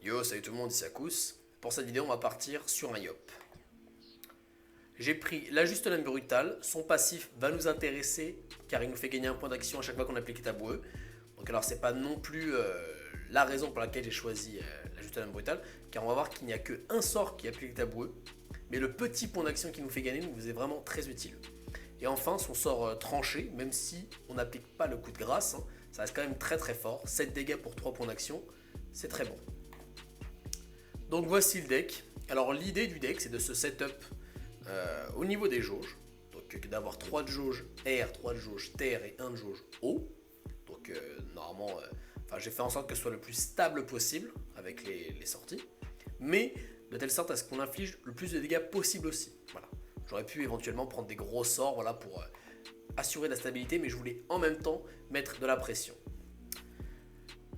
Yo, salut tout le monde, ici Akous. Pour cette vidéo, on va partir sur un Yop. J'ai pris l'Ajuste-Lame Brutal. Son passif va nous intéresser car il nous fait gagner un point d'action à chaque fois qu'on applique l'état boueux. Donc alors c'est pas non plus la raison pour laquelle j'ai choisi l'Ajuste-Lame Brutal, car on va voir qu'il n'y a qu'un sort qui applique l'état boueux, mais le petit point d'action qui nous fait gagner nous est vraiment très utile. Et enfin son sort tranché, même si on n'applique pas le coup de grâce, hein, ça reste quand même très très fort. 7 dégâts pour 3 points d'action, c'est très bon. Donc voici le deck. Alors l'idée du deck c'est de se setup au niveau des jauges. Donc d'avoir 3 de jauge air, 3 de jauge terre et 1 de jauge eau. Donc normalement, j'ai fait en sorte que ce soit le plus stable possible avec les sorties. Mais de telle sorte à ce qu'on inflige le plus de dégâts possible aussi. Voilà. J'aurais pu éventuellement prendre des gros sorts voilà, pour assurer la stabilité, mais je voulais en même temps mettre de la pression.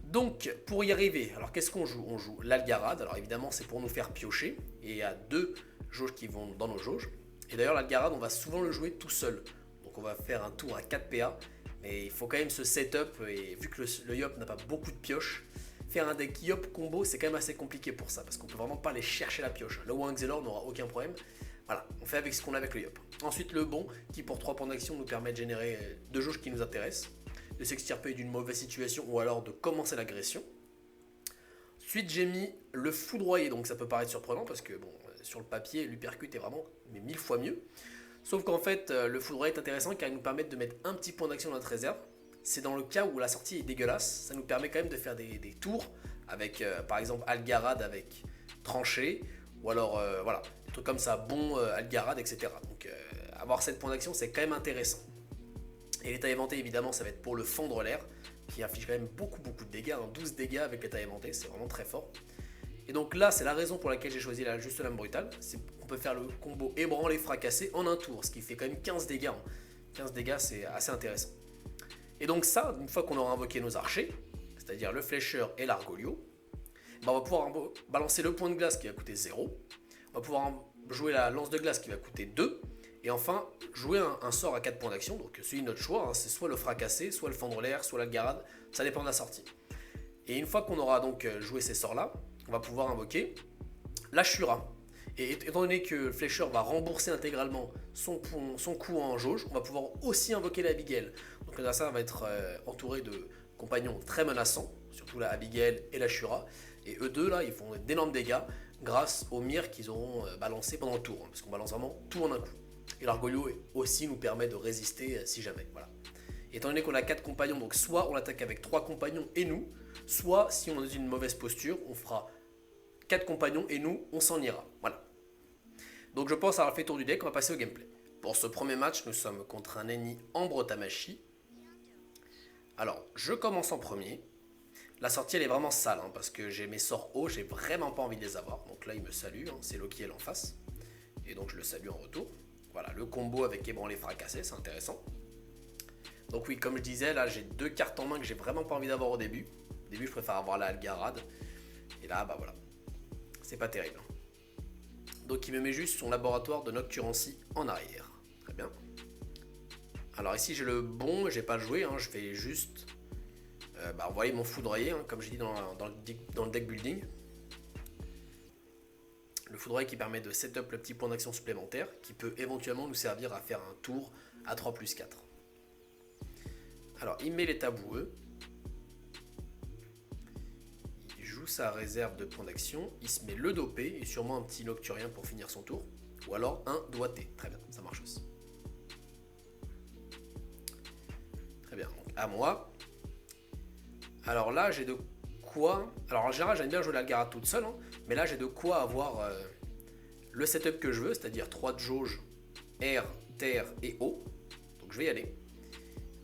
Donc, pour y arriver, alors qu'est-ce qu'on joue? On joue l'Algarade. Alors évidemment, c'est pour nous faire piocher. Et il y a 2 jauges qui vont dans nos jauges. Et d'ailleurs, l'Algarade, on va souvent le jouer tout seul. Donc on va faire un tour à 4 PA. Mais il faut quand même se setup. Et vu que le Yop n'a pas beaucoup de pioches, faire un deck Yop combo, c'est quand même assez compliqué pour ça. Parce qu'on peut vraiment pas aller chercher la pioche. Là où un Xelor n'aura aucun problème. Voilà, on fait avec ce qu'on a avec le Yop. Ensuite, le bon, qui pour 3 points d'action nous permet de générer 2 jauges qui nous intéressent, de s'extirper d'une mauvaise situation ou alors de commencer l'agression. Ensuite, j'ai mis le foudroyer, donc ça peut paraître surprenant parce que bon, sur le papier, l'uppercut est vraiment 1000 fois mieux. Sauf qu'en fait, le foudroyer est intéressant car il nous permet de mettre un petit point d'action dans notre réserve. C'est dans le cas où la sortie est dégueulasse, ça nous permet quand même de faire des tours avec par exemple Algarade avec tranché, ou alors voilà, des trucs comme ça, bon Algarade, etc. Donc avoir 7 points d'action, c'est quand même intéressant. Et l'état éventé, évidemment, ça va être pour le fendre l'air, qui inflige quand même beaucoup de dégâts, 12 dégâts avec l'état éventé, c'est vraiment très fort. Et donc là, c'est la raison pour laquelle j'ai choisi la juste lame brutale, c'est qu'on peut faire le combo ébranler fracasser en un tour, ce qui fait quand même 15 dégâts. 15 dégâts, c'est assez intéressant. Et donc ça, une fois qu'on aura invoqué nos archers, c'est-à-dire le flécheur et l'argolio, on va pouvoir balancer le point de glace qui va coûter 0, on va pouvoir jouer la lance de glace qui va coûter 2, et enfin, jouer un sort à 4 points d'action, donc celui de notre choix, hein, c'est soit le fracasser, soit le fendre l'air, soit l'algarade, ça dépend de la sortie. Et une fois qu'on aura donc joué ces sorts-là, on va pouvoir invoquer la Shura. Et étant donné que le flécheur va rembourser intégralement son coût en jauge, on va pouvoir aussi invoquer la Abigail. Donc là, ça va être entouré de compagnons très menaçants, surtout la Abigail et la Shura. Et eux deux, là, ils font d'énormes dégâts grâce aux mires qu'ils auront balancés pendant le tour, hein, parce qu'on balance vraiment tout en un coup. Et l'argolio aussi nous permet de résister si jamais. Voilà. Et étant donné qu'on a 4 compagnons, donc soit on attaque avec 3 compagnons et nous, soit si on est dans une mauvaise posture, on fera 4 compagnons et nous, on s'en ira. Voilà. Donc je pense avoir fait le tour du deck, on va passer au gameplay. Pour ce premier match, nous sommes contre un ennemi Ambre Tamashi. Alors, je commence en premier. La sortie, elle est vraiment sale, hein, parce que j'ai mes sorts hauts, j'ai vraiment pas envie de les avoir. Donc là, il me salue, hein, c'est Lokiel en face. Et donc je le salue en retour. Voilà, le combo avec ébranlé fracassé, c'est intéressant. Donc oui, comme je disais, là j'ai 2 cartes en main que j'ai vraiment pas envie d'avoir au début. Au début, je préfère avoir la Algarade. Et là, bah voilà, c'est pas terrible. Donc il me met juste son laboratoire de Nocturancy en arrière. Très bien. Alors ici j'ai le bon, j'ai pas le joué, hein, je vais juste envoyer mon foudroyer, hein, comme j'ai dit dans le deck building. Le foudroyer qui permet de setup le petit point d'action supplémentaire, qui peut éventuellement nous servir à faire un tour à 3+4. Alors il met les taboueux. Il joue sa réserve de points d'action. Il se met le dopé et sûrement un petit nocturien pour finir son tour. Ou alors un doigté. Très bien, ça marche aussi. Très bien, donc à moi. Alors là j'ai de quoi... Alors en général j'aime bien jouer l'Algarade toute seule, hein, mais là j'ai de quoi avoir le setup que je veux, c'est-à-dire 3 de jauge, air, terre et eau. Donc je vais y aller.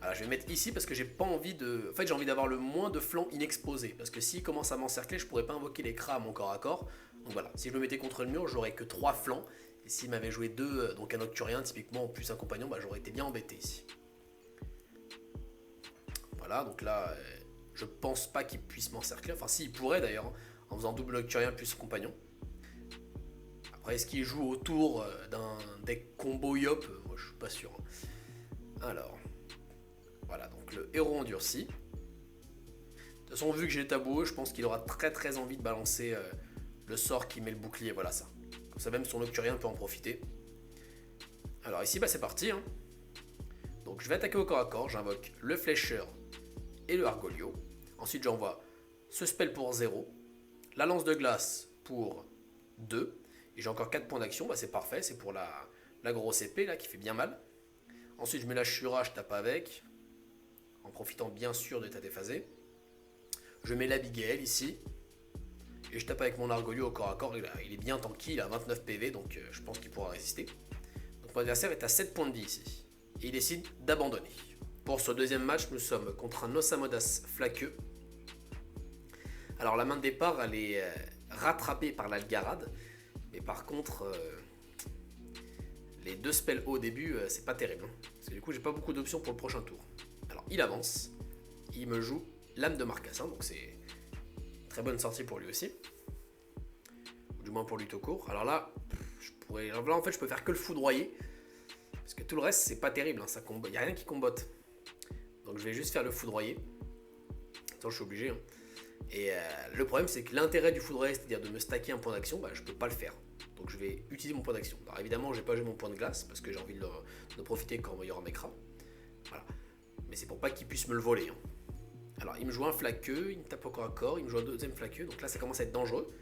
Alors, je vais mettre ici parce que j'ai pas envie de... En fait j'ai envie d'avoir le moins de flancs inexposés. Parce que s'il commence à m'encercler, je pourrais pas invoquer les crats à mon corps à corps. Donc voilà, si je me mettais contre le mur, j'aurais que 3 flancs. Et s'il m'avait joué 2, donc un nocturien typiquement, plus un compagnon, bah, j'aurais été bien embêté ici. Voilà, donc là, je pense pas qu'il puisse m'encercler. Enfin si, il pourrait d'ailleurs, hein, en faisant double nocturien plus compagnon. Après, est-ce qu'il joue autour d'un deck combo Yop? Moi je suis pas sûr. Alors... Voilà, donc le héros endurci. toute façon, vu que j'ai les tabous, je pense qu'il aura très envie de balancer le sort qui met le bouclier, voilà ça. Comme ça, même son Nocturien peut en profiter. Alors ici, c'est parti. Hein. Donc je vais attaquer au corps à corps, j'invoque le Flécheur et le Argolio. Ensuite, j'envoie ce spell pour 0, la lance de glace pour 2, et j'ai encore 4 points d'action, c'est parfait, c'est pour la grosse épée là qui fait bien mal. Ensuite, je mets la Shura, je tape avec, en profitant bien sûr de l'état déphasé. Je mets l'Abigail ici, et je tape avec mon Argolio au corps à corps, il est bien tanky, il a 29 PV, donc je pense qu'il pourra résister. Donc mon adversaire est à 7 points de vie ici, et il décide d'abandonner. Pour ce deuxième match, nous sommes contre un Osamodas Flaqueux. Alors la main de départ, elle est rattrapée par l'Algarade, mais par contre, les 2 spells au début, c'est pas terrible. Hein, parce que du coup, j'ai pas beaucoup d'options pour le prochain tour. Alors il avance, il me joue l'âme de Marcassin, donc c'est une très bonne sortie pour lui aussi. Ou du moins pour lui tout court. Alors là, en fait, je peux faire que le foudroyer. Parce que tout le reste, c'est pas terrible, hein, il n'y a rien qui combotte. Donc je vais juste faire le foudroyer. Attends, je suis obligé. Hein. Et le problème, c'est que l'intérêt du foudroyer, c'est-à-dire de me stacker un point d'action, je peux pas le faire. Donc je vais utiliser mon point d'action. Alors évidemment, j'ai pas joué mon point de glace, parce que j'ai envie de profiter quand il y aura Mekra. Voilà. Mais c'est pour pas qu'il puisse me le voler. Hein. Alors il me joue un flaqueux, il me tape au corps à corps, il me joue un deuxième flaqueux. Donc là, ça commence à être dangereux.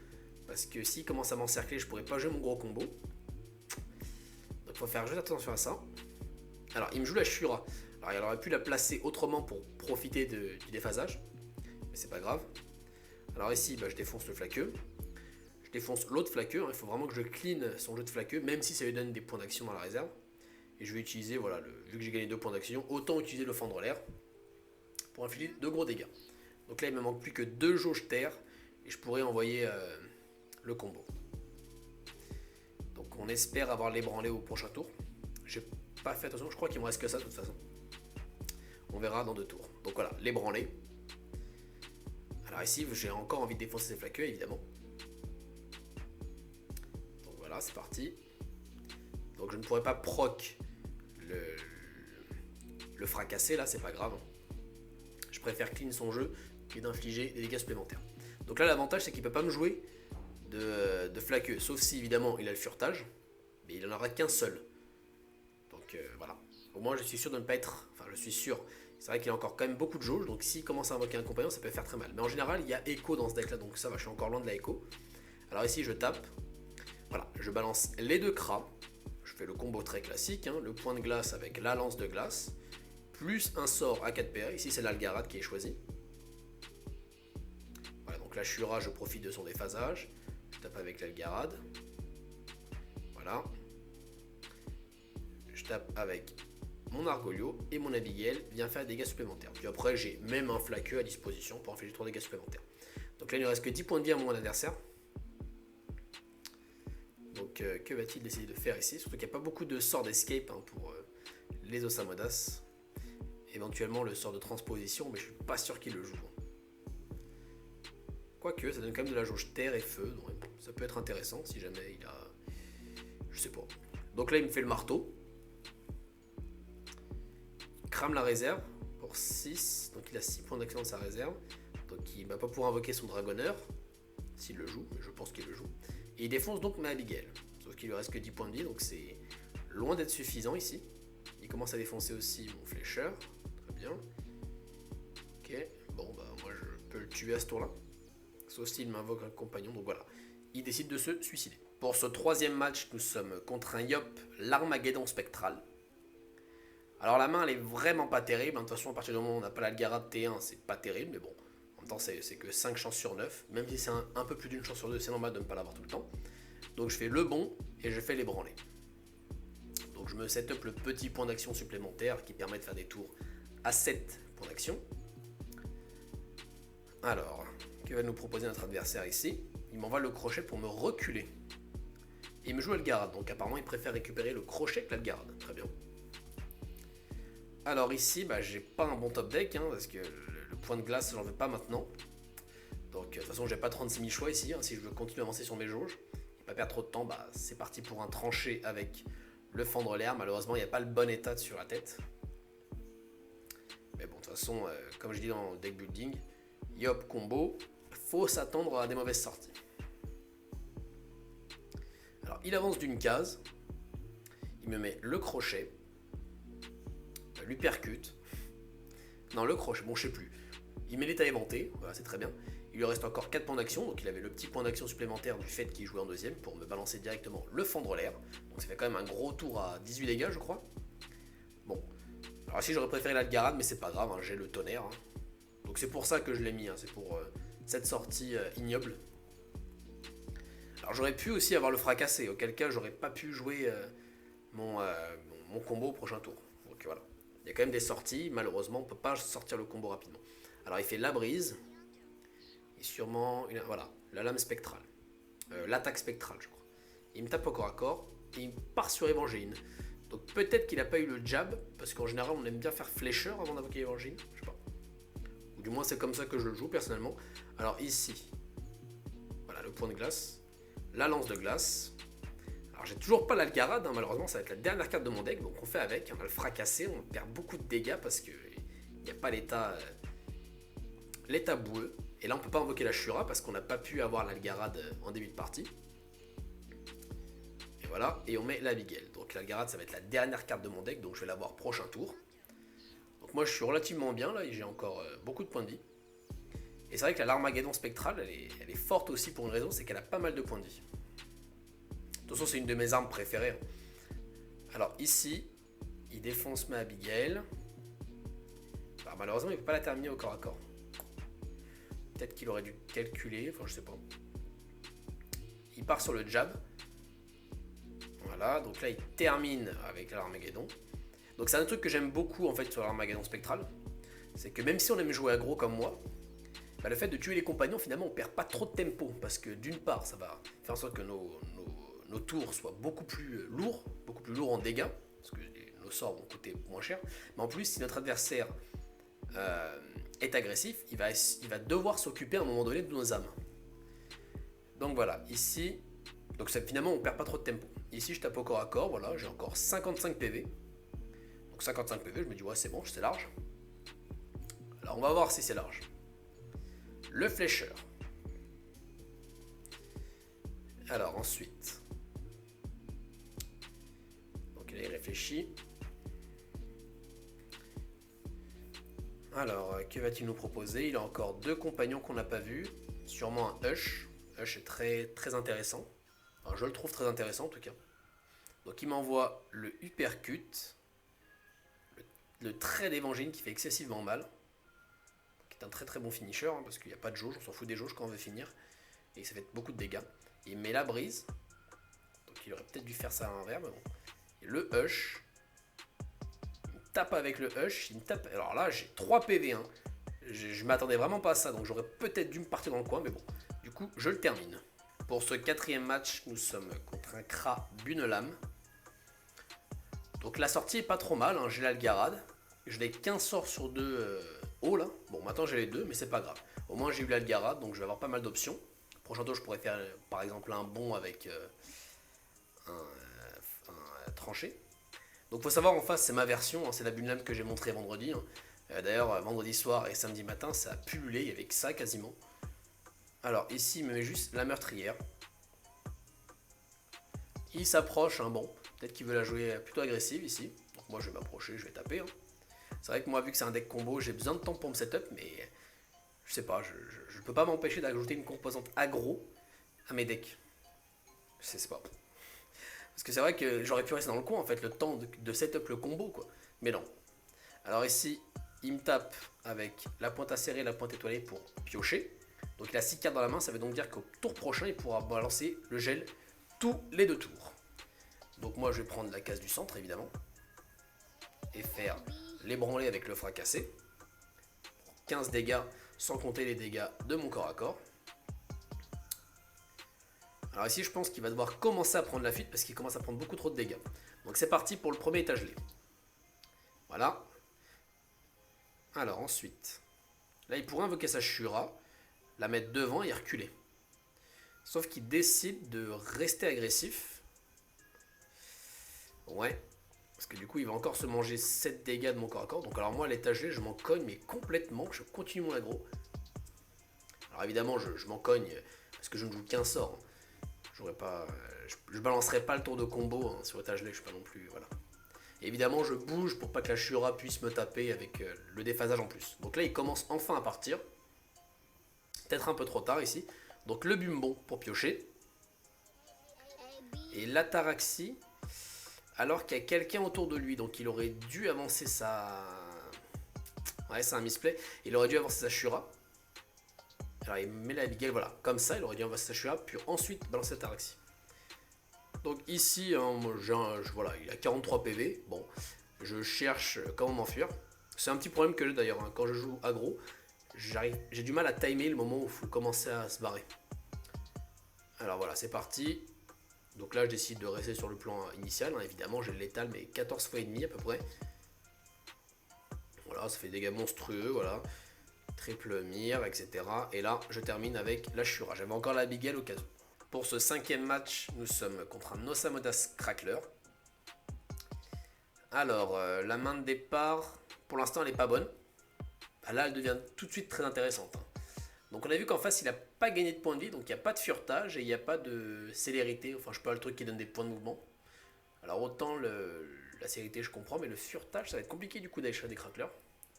Parce que s'il commence à m'encercler, je pourrais pas jouer mon gros combo. Donc il faut faire juste attention à ça. Alors il me joue la Shura. Alors il aurait pu la placer autrement pour profiter du déphasage. Mais c'est pas grave. Alors ici, je défonce le flaqueux. Je défonce l'autre flaqueux. Il faut vraiment que je clean son jeu de flaqueux, même si ça lui donne des points d'action dans la réserve. Et je vais utiliser, voilà, vu que j'ai gagné 2 points d'action, autant utiliser le fendre l'air pour infliger de gros dégâts. Donc là, il me manque plus que 2 jauges terre et je pourrais envoyer le combo. Donc on espère avoir l'ébranlé au prochain tour. J'ai pas fait attention, je crois qu'il me reste que ça de toute façon. On verra dans 2 tours. Donc voilà, l'ébranlé. Alors ici, j'ai encore envie de défoncer ces flaqueux, évidemment. Donc voilà, c'est parti. Donc je ne pourrais pas proc le fracasser, là, c'est pas grave. Je préfère clean son jeu que d'infliger des dégâts supplémentaires. Donc là, l'avantage, c'est qu'il ne peut pas me jouer de flaqueux, sauf si, évidemment, il a le furetage. Mais il n'en aura qu'un seul. Donc voilà. Au moins, je suis sûr de ne pas être... Enfin, je suis sûr... C'est vrai qu'il a encore quand même beaucoup de jauges, donc s'il commence à invoquer un compagnon, ça peut faire très mal. Mais en général, il y a écho dans ce deck là, donc ça va, je suis encore loin de la écho. Alors ici, je tape. Voilà, je balance les 2 cras. Je fais le combo très classique, hein, le point de glace avec la lance de glace, plus un sort à 4 PA. Ici, c'est l'Algarade qui est choisi. Voilà, donc la Shura, je profite de son déphasage. Je tape avec l'Algarade. Voilà. Je tape avec mon Argolio et mon Abigail vient faire des dégâts supplémentaires. Puis après, j'ai même un flaqueux à disposition pour infliger 3 dégâts supplémentaires. Donc là, il ne reste que 10 points de vie à mon adversaire. Donc que va-t-il décider de faire ici? Surtout qu'il n'y a pas beaucoup de sorts d'escape pour les Osamodas. Éventuellement le sort de transposition, mais je suis pas sûr qu'il le joue. Quoique, ça donne quand même de la jauge terre et feu, donc ça peut être intéressant si jamais il a... Je sais pas. Donc là, il me fait le marteau. Crame la réserve pour 6, donc il a 6 points d'action dans sa réserve, donc il va pas pouvoir invoquer son dragonneur s'il le joue, mais je pense qu'il le joue, et il défonce donc ma Abigail, sauf qu'il lui reste que 10 points de vie, donc c'est loin d'être suffisant ici. Il commence à défoncer aussi mon flécheur, très bien. Ok, bon moi je peux le tuer à ce tour là, sauf s'il m'invoque un compagnon, donc voilà, il décide de se suicider. Pour ce troisième match, nous sommes contre un Yop, l'Armageddon spectral. Alors la main elle est vraiment pas terrible, de toute façon à partir du moment où on n'a pas l'Algarade T1 c'est pas terrible, mais bon, en même temps c'est que 5 chances sur 9, même si c'est un peu plus d'une chance sur 2, c'est normal de ne pas l'avoir tout le temps. Donc je fais le bon et je fais l'ébranlé. Donc je me set up le petit point d'action supplémentaire qui permet de faire des tours à 7 points d'action. Alors, que va nous proposer notre adversaire ici? Il m'envoie le crochet pour me reculer. Et il me joue Algarade, donc apparemment il préfère récupérer le crochet que l'Algarade, très bien. Alors ici, j'ai pas un bon top deck, parce que le point de glace, j'en veux pas maintenant. Donc de toute façon, j'ai pas 36 000 choix ici, si je veux continuer à avancer sur mes jauges. Et pas perdre trop de temps, c'est parti pour un tranché avec le fendre l'air. Malheureusement, il n'y a pas le bon état sur la tête. Mais bon, de toute façon, comme je dis dans le deck building, Yop, combo. Faut s'attendre à des mauvaises sorties. Alors, il avance d'une case. Il me met le crochet. L'uppercut. Non, le crochet, bon, je sais plus. Il met l'état éventé, voilà, c'est très bien. Il lui reste encore 4 points d'action, donc il avait le petit point d'action supplémentaire du fait qu'il jouait en deuxième pour me balancer directement le fendre l'air. Donc ça fait quand même un gros tour à 18 dégâts, je crois. Bon. Alors ici, j'aurais préféré l'Algarade, mais c'est pas grave, hein, j'ai le tonnerre. Hein. Donc c'est pour ça que je l'ai mis, hein, c'est pour cette sortie ignoble. Alors j'aurais pu aussi avoir le fracassé, auquel cas j'aurais pas pu jouer mon combo au prochain tour. Donc voilà. Il y a quand même des sorties, malheureusement on peut pas sortir le combo rapidement. Alors il fait la brise, et sûrement, voilà, la lame spectrale. L'attaque spectrale je crois. Il me tape au corps à corps, et il part sur Évangéline. Donc peut-être qu'il n'a pas eu le jab, parce qu'en général on aime bien faire flécheur avant d'invoquer Évangéline, je sais pas. Ou du moins c'est comme ça que je le joue personnellement. Alors ici, voilà le point de glace, la lance de glace. Alors j'ai toujours pas l'Algarade, hein, malheureusement ça va être la dernière carte de mon deck, donc on fait avec, on va le fracasser, on perd beaucoup de dégâts parce qu'il n'y a pas l'état boueux. Et là on peut pas invoquer la Shura parce qu'on n'a pas pu avoir l'Algarade en début de partie. Et voilà, et on met l'Abigail. Donc l'Algarade ça va être la dernière carte de mon deck, donc je vais l'avoir prochain tour. Donc moi je suis relativement bien là, et j'ai encore beaucoup de points de vie. Et c'est vrai que la l'Armageddon spectrale, elle est forte aussi pour une raison, c'est qu'elle a pas mal de points de vie. De toute façon, c'est une de mes armes préférées. Alors ici, il défonce ma Abigail. Alors, malheureusement, il ne peut pas la terminer au corps à corps. Peut-être qu'il aurait dû calculer, enfin je sais pas. Il part sur le jab. Voilà, donc là il termine avec l'Armageddon. Donc c'est un truc que j'aime beaucoup en fait sur l'Armageddon spectral. C'est que même si on aime jouer aggro comme moi, bah, le fait de tuer les compagnons, finalement, on perd pas trop de tempo. Parce que d'une part, ça va faire en sorte que nos tours soient beaucoup plus lourds en dégâts. Parce que nos sorts vont coûter moins cher. Mais en plus, si notre adversaire est agressif, il va devoir s'occuper à un moment donné de nos âmes. Donc voilà, ici, donc finalement, on perd pas trop de tempo. Ici, je tape au corps à corps, voilà, j'ai encore 55 PV. Donc 55 PV, je me dis, ouais, c'est bon, c'est large. Alors, on va voir si c'est large. Le flécheur. Alors ensuite. Donc là il réfléchit. Alors, que va-t-il nous proposer? Il a encore 2 compagnons qu'on n'a pas vus. Sûrement un Hush. Hush est très, très intéressant. Enfin, je le trouve très intéressant en tout cas. Donc il m'envoie le Uppercut. Le trait d'évangile qui fait excessivement mal. Qui est un très très bon finisher, hein, parce qu'il n'y a pas de jauge, on s'en fout des jauges quand on veut finir. Et ça fait beaucoup de dégâts. Il met la brise. Donc il aurait peut-être dû faire ça à l'envers, mais bon. Et le Hush. Il me tape avec le Hush. Il me tape. Alors là, j'ai 3 PV. Hein. Je m'attendais vraiment pas à ça, donc j'aurais peut-être dû me partir dans le coin, mais bon. Du coup, je le termine. Pour ce 4e match, nous sommes contre un Kra Bunelam. Donc la sortie est pas trop mal, hein. J'ai l'Algarade. Je n'ai qu'un sort sur 2 hauts là. Bon, maintenant j'ai les 2, mais c'est pas grave. Au moins j'ai eu l'Algarade, donc je vais avoir pas mal d'options. Prochain tour, je pourrais faire par exemple un bond avec un tranché. Donc faut savoir en face, c'est ma version, hein, c'est la Bunelam que j'ai montré vendredi. Hein. D'ailleurs, vendredi soir et samedi matin, ça a pullulé, il y avait que ça quasiment. Alors ici, il me met juste la meurtrière. Il s'approche, hein, bon, peut-être qu'il veut la jouer plutôt agressive ici. Donc moi je vais m'approcher, je vais taper. Hein. C'est vrai que moi, vu que c'est un deck combo, j'ai besoin de temps pour me setup, mais je sais pas, je peux pas m'empêcher d'ajouter une composante aggro à mes decks. Je sais pas. Parce que c'est vrai que j'aurais pu rester dans le coin en fait, le temps de setup le combo quoi. Mais non. Alors ici, il me tape avec la pointe acérée et la pointe étoilée pour piocher. Donc il a 6 cartes dans la main, ça veut donc dire qu'au tour prochain, il pourra balancer le gel tous les 2 tours. Donc moi, je vais prendre la case du centre évidemment. Et faire l'ébranler avec le fracassé. 15 dégâts, sans compter les dégâts de mon corps à corps. Alors ici, je pense qu'il va devoir commencer à prendre la fuite parce qu'il commence à prendre beaucoup trop de dégâts. Donc c'est parti pour le premier étage gelé. Voilà. Alors ensuite, là il pourrait invoquer sa Shura, la mettre devant et reculer. Sauf qu'il décide de rester agressif. Ouais. Parce que du coup, il va encore se manger 7 dégâts de mon corps à corps. Donc alors moi, l'étage gelé, je m'en cogne, mais complètement. Je continue mon aggro. Alors évidemment, je m'en cogne parce que je ne joue qu'un sort. J'aurais pas, je balancerai pas le tour de combo hein, sur étage là, je suis pas non plus. Voilà. Et évidemment, je bouge pour pas que la Shura puisse me taper avec le déphasage en plus. Donc là, il commence enfin à partir. Peut-être un peu trop tard ici. Donc le Bumbon pour piocher. Et l'Ataraxie, alors qu'il y a quelqu'un autour de lui. Donc il aurait dû avancer sa... Ouais, c'est un misplay. Il aurait dû avancer sa Shura. Alors il met la Abigail, voilà. Comme ça, il aurait dû avancer sa Shura. Puis ensuite balancer l'Ataraxie. Donc ici, hein, voilà, il a 43 PV. Bon, je cherche comment m'enfuir. C'est un petit problème que j'ai d'ailleurs. Hein. Quand je joue aggro, j'ai du mal à timer le moment où il faut commencer à se barrer. Alors voilà, c'est parti. Donc là, je décide de rester sur le plan initial. Hein. Évidemment, j'ai le létal, mais 14 fois et demi à peu près. Voilà, ça fait des dégâts monstrueux, voilà. Triple mire, etc. Et là, je termine avec la Shura. J'avais encore la Abigail au cas où. Pour ce 5e match, nous sommes contre un Osamodas Crackler. Alors, la main de départ, pour l'instant, elle n'est pas bonne. Bah là, elle devient tout de suite très intéressante. Hein. Donc, on a vu qu'en face, il n'a pas gagné de points de vie, donc il n'y a pas de furetage et il n'y a pas de célérité. Enfin, je sais pas le truc qui donne des points de mouvement. Alors, autant la célérité, je comprends, mais le furetage, ça va être compliqué du coup d'aller chercher des Cracklers.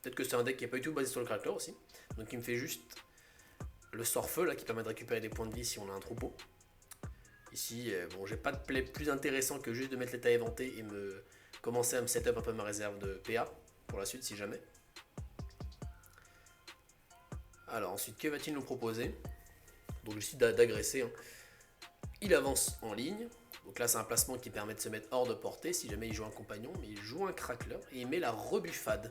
Peut-être que c'est un deck qui n'est pas du tout basé sur le Crackler aussi. Donc, il me fait juste le sort feu là qui permet de récupérer des points de vie si on a un troupeau. Ici, bon, j'ai pas de play plus intéressant que juste de mettre l'état éventé et commencer à me setup un peu ma réserve de PA pour la suite si jamais. Alors ensuite, que va-t-il nous proposer? Donc je décide d'agresser. Hein. Il avance en ligne. Donc là, c'est un placement qui permet de se mettre hors de portée si jamais il joue un compagnon. Mais il joue un Crackler et il met la rebuffade.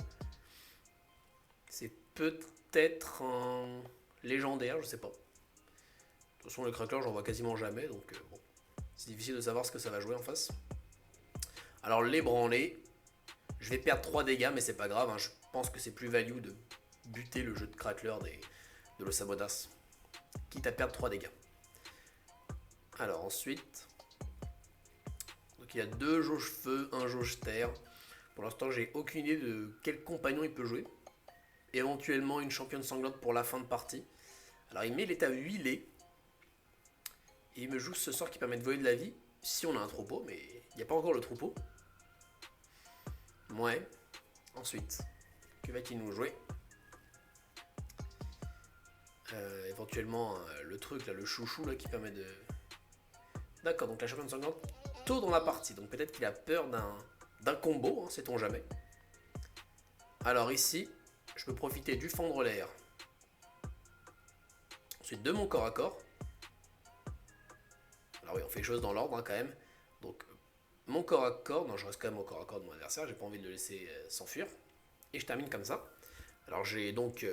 C'est peut-être un légendaire, je sais pas. De toute façon, le Crackler, j'en vois quasiment jamais, donc bon, c'est difficile de savoir ce que ça va jouer en face. Alors, l'ébranlé, je vais perdre 3 dégâts, mais c'est pas grave, hein, je pense que c'est plus value de buter le jeu de Crackler de l'Osamodas, quitte à perdre 3 dégâts. Alors, ensuite, donc il y a 2 jauges feu, 1 jauge terre. Pour l'instant, j'ai aucune idée de quel compagnon il peut jouer. Éventuellement, une championne sanglante pour la fin de partie. Alors, il met l'état huilé. Et il me joue ce sort qui permet de voler de la vie si on a un troupeau, mais il n'y a pas encore le troupeau. Ouais. Ensuite, que va-t-il nous jouer? Éventuellement, le truc, là, le chouchou là, qui permet de... D'accord, donc la championne sanglante tôt dans la partie. Donc peut-être qu'il a peur d'un combo, hein, sait-on jamais. Alors ici, je peux profiter du fendre l'air. Ensuite de mon corps à corps. Alors oui, on fait les choses dans l'ordre hein, quand même. Donc, mon corps à corps, non, je reste quand même au corps à corps de mon adversaire, j'ai pas envie de le laisser s'enfuir. Et je termine comme ça. Alors, j'ai donc,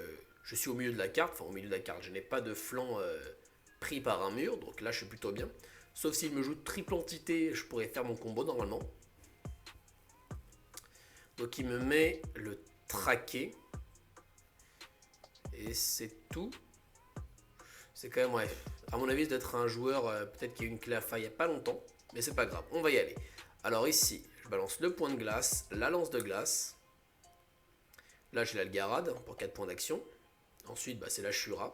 je suis au milieu de la carte, enfin au milieu de la carte, je n'ai pas de flanc pris par un mur, donc là je suis plutôt bien. Sauf s'il me joue triple entité, je pourrais faire mon combo normalement. Donc, il me met le traqué. Et c'est tout. C'est quand même, ouais. À mon avis, d'être un joueur, peut-être qu'il y a eu une clé à faille il n'y a pas longtemps, mais c'est pas grave, on va y aller. Alors ici, je balance le point de glace, la lance de glace. Là, j'ai l'Algarade pour 4 points d'action. Ensuite, bah, c'est la Shura.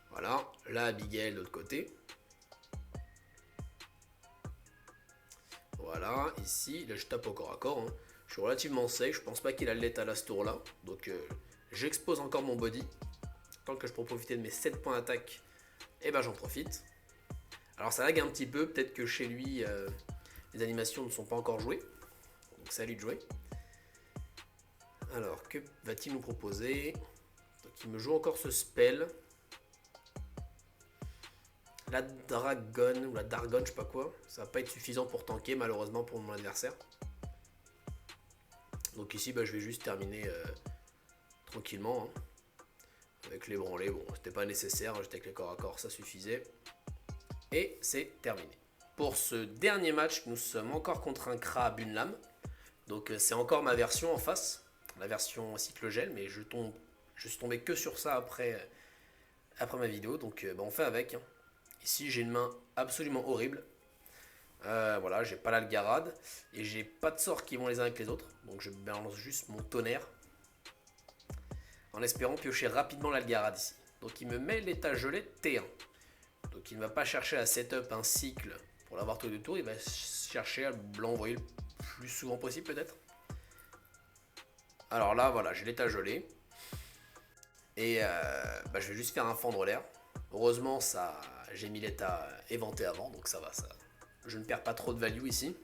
Voilà, la Abigail de l'autre côté. Voilà, ici, là je tape au corps à corps. Hein. Je suis relativement safe, je pense pas qu'il a le létal à ce tour là. Donc j'expose encore mon body. Tant que je peux profiter de mes 7 points d'attaque, et ben j'en profite. Alors ça lag un petit peu, peut-être que chez lui les animations ne sont pas encore jouées. Donc c'est à lui de jouer. Alors que va-t-il nous proposer? Donc il me joue encore ce spell. La Dragon ou la Dargon, je sais pas quoi. Ça va pas être suffisant pour tanker malheureusement pour mon adversaire. Donc ici bah, je vais juste terminer tranquillement. Hein. Avec les branlés, bon c'était pas nécessaire, j'étais avec les corps à corps, ça suffisait. Et c'est terminé. Pour ce dernier match, nous sommes encore contre un Kra Bunlam. Donc c'est encore ma version en face, la version cycle gel, mais je suis tombé que sur ça après ma vidéo, donc bah, on fait avec. Hein. Ici j'ai une main absolument horrible. Voilà, j'ai pas l'Algarade et j'ai pas de sorts qui vont les uns avec les autres, donc je balance juste mon tonnerre en espérant piocher rapidement l'Algarade ici. Donc il me met l'état gelé T1. Donc il ne va pas chercher à setup un cycle pour l'avoir tous les 2 tours, il va chercher à l'envoyer le plus souvent possible peut-être. Alors là voilà, j'ai l'état gelé. Et je vais juste faire un fendre l'air. Heureusement j'ai mis l'état éventé avant, donc ça va, je ne perds pas trop de value ici.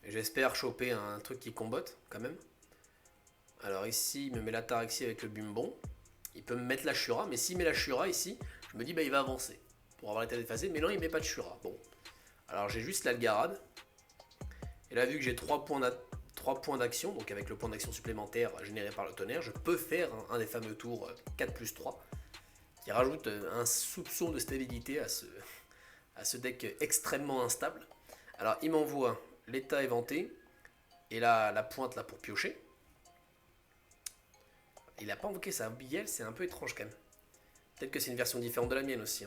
J'espère choper un truc qui combotte quand même. Alors ici, il me met l'Ataraxie avec le Bumbon. Il peut me mettre la Shura, mais s'il met la Shura ici, je me dis il va avancer pour avoir l'état déphasé. Mais non, il met pas de Shura. Bon, alors j'ai juste l'Algarade. Et là, vu que j'ai 3 points d'action, donc avec le point d'action supplémentaire généré par le tonnerre, je peux faire un des fameux tours 4+3 qui rajoute un soupçon de stabilité à ce deck extrêmement instable. Alors il m'envoie l'état éventé et là la pointe là pour piocher. Il n'a pas invoqué sa Abigail, c'est un peu étrange quand même. Peut-être que c'est une version différente de la mienne aussi.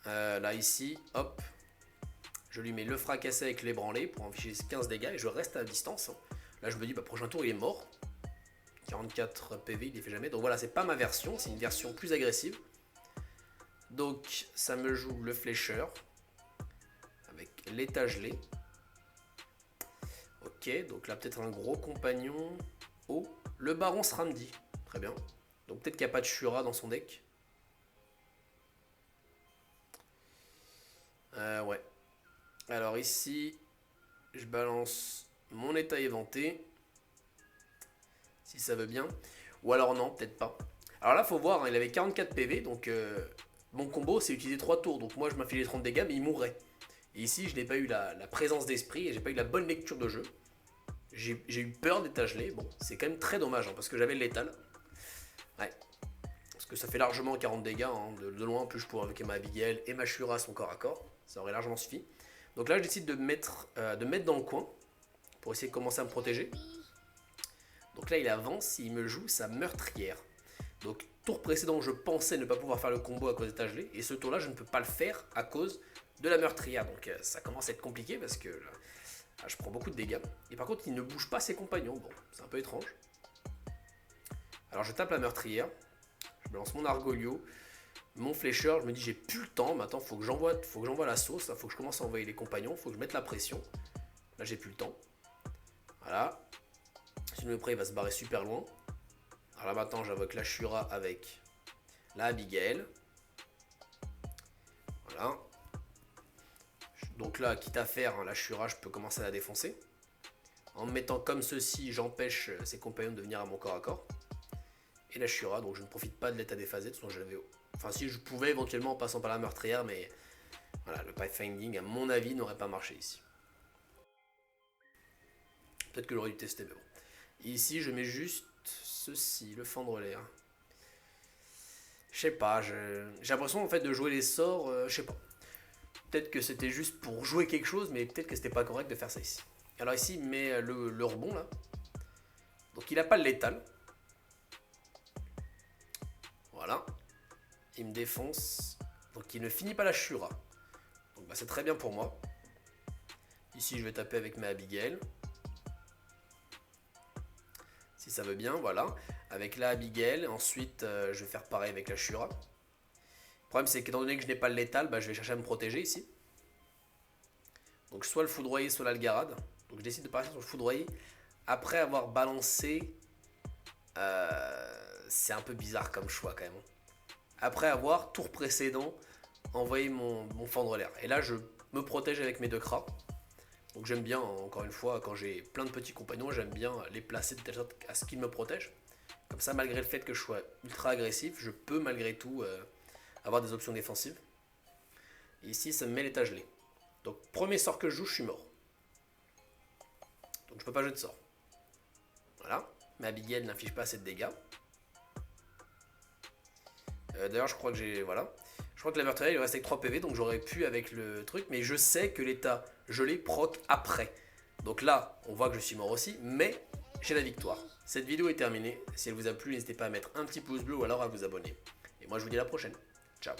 Là ici, hop, je lui mets le fracassé avec l'ébranlé pour afficher 15 dégâts et je reste à distance. Là je me dis prochain tour il est mort. 44 PV, il les fait jamais. Donc voilà, c'est pas ma version, c'est une version plus agressive. Donc ça me joue le flécheur avec l'état gelé. Ok, donc là peut-être un gros compagnon. Oh, le baron Sramdi. Très bien. Donc peut-être qu'il n'y a pas de Shura dans son deck. Ouais. Alors ici, je balance mon état éventé. Si ça veut bien. Ou alors non, peut-être pas. Alors là, faut voir, hein, il avait 44 PV, donc mon combo, c'est utiliser 3 tours. Donc moi, je m'inflige les 30 dégâts, mais il mourrait. Et ici, je n'ai pas eu la présence d'esprit et j'ai pas eu la bonne lecture de jeu. J'ai eu peur d'état gelé. Bon, c'est quand même très dommage, hein, parce que j'avais le létal. Ouais. Parce que ça fait largement 40 dégâts, hein, de loin. En plus, je pourrais invoquer ma Abigail et ma Shura son corps à corps. Ça aurait largement suffi. Donc là, je décide de mettre dans le coin pour essayer de commencer à me protéger. Donc là, il avance, il me joue sa meurtrière. Donc, tour précédent, je pensais ne pas pouvoir faire le combo à cause d'état gelé. Et ce tour-là, je ne peux pas le faire à cause de la meurtrière. Donc, ça commence à être compliqué parce que là, je prends beaucoup de dégâts. Et par contre, il ne bouge pas ses compagnons. Bon, c'est un peu étrange. Alors, je tape la meurtrière. Je balance mon Argolio. Mon flécheur, je me dis, j'ai plus le temps. Maintenant, il faut que j'envoie la sauce. Il faut que je commence à envoyer les compagnons. Il faut que je mette la pression. Là, j'ai plus le temps. Voilà. Si le prêt il va se barrer super loin. Alors là maintenant j'invoque la Shura avec la Abigail. Voilà. Donc là, quitte à faire la Shura, je peux commencer à la défoncer. En me mettant comme ceci, j'empêche ses compagnons de venir à mon corps à corps. Et la Shura, donc je ne profite pas de l'état déphasé, de toute façon je l'avais. Enfin si je pouvais éventuellement en passant par la meurtrière, mais voilà, le pathfinding à mon avis n'aurait pas marché ici. Peut-être que j'aurais dû tester, mais bon. Et ici, je mets juste ceci, le fendre l'air. Je sais pas, j'ai l'impression en fait de jouer les sorts, je sais pas. Peut-être que c'était juste pour jouer quelque chose, mais peut-être que c'était pas correct de faire ça ici. Alors ici, il met le rebond là. Donc il n'a pas le létal. Voilà. Il me défonce. Donc il ne finit pas la Shura. Donc bah, c'est très bien pour moi. Ici, je vais taper avec ma Abigail. Si ça veut bien, voilà. Avec la Abigail, ensuite je vais faire pareil avec la Shura. Le problème c'est qu'étant donné que je n'ai pas le létal, je vais chercher à me protéger ici. Donc soit le foudroyer, soit l'Algarade. Donc je décide de partir sur le foudroyer. Après avoir balancé, c'est un peu bizarre comme choix quand même. Après avoir, tour précédent, envoyé mon fendre l'air. Et là je me protège avec mes 2 cras. Donc j'aime bien, encore une fois, quand j'ai plein de petits compagnons, j'aime bien les placer de telle sorte à ce qu'ils me protègent. Comme ça, malgré le fait que je sois ultra agressif, je peux malgré tout avoir des options défensives. Et ici, ça me met l'état gelé. Donc premier sort que je joue, je suis mort. Donc je peux pas jouer de sort. Voilà. Mais Abigail n'inflige pas assez de dégâts. D'ailleurs, je crois que j'ai... Voilà. Je crois que la meurtrière, il reste avec 3 PV, donc j'aurais pu avec le truc. Mais je sais que l'état gelé proc après. Donc là, on voit que je suis mort aussi, mais j'ai la victoire. Cette vidéo est terminée. Si elle vous a plu, n'hésitez pas à mettre un petit pouce bleu ou alors à vous abonner. Et moi, je vous dis à la prochaine. Ciao.